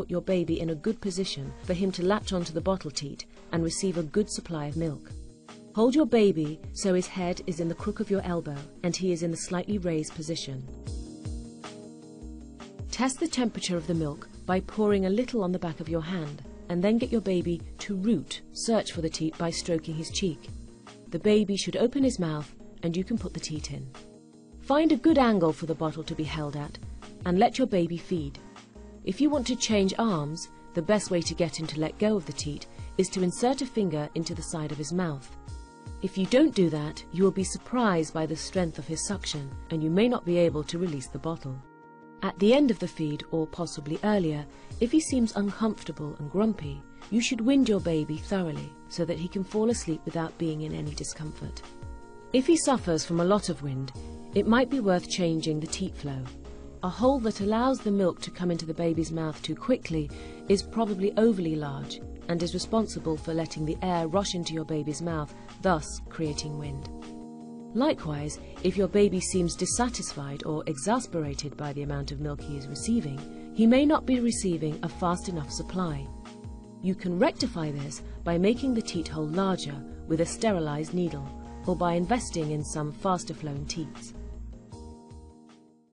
put your baby in a good position for him to latch onto the bottle teat and receive a good supply of milk. Hold your baby so his head is in the crook of your elbow and he is in the slightly raised position. Test the temperature of the milk by pouring a little on the back of your hand, and then get your baby to search for the teat by stroking his cheek. The baby should open his mouth and you can put the teat in. Find a good angle for the bottle to be held at and let your baby feed. If you want to change arms, the best way to get him to let go of the teat is to insert a finger into the side of his mouth. If you don't do that, you will be surprised by the strength of his suction and you may not be able to release the bottle. At the end of the feed, or possibly earlier, if he seems uncomfortable and grumpy, you should wind your baby thoroughly so that he can fall asleep without being in any discomfort. If he suffers from a lot of wind, it might be worth changing the teat flow. A hole that allows the milk to come into the baby's mouth too quickly is probably overly large and is responsible for letting the air rush into your baby's mouth, thus creating wind. Likewise, if your baby seems dissatisfied or exasperated by the amount of milk he is receiving, he may not be receiving a fast enough supply. You can rectify this by making the teat hole larger with a sterilized needle, or by investing in some faster flowing teats.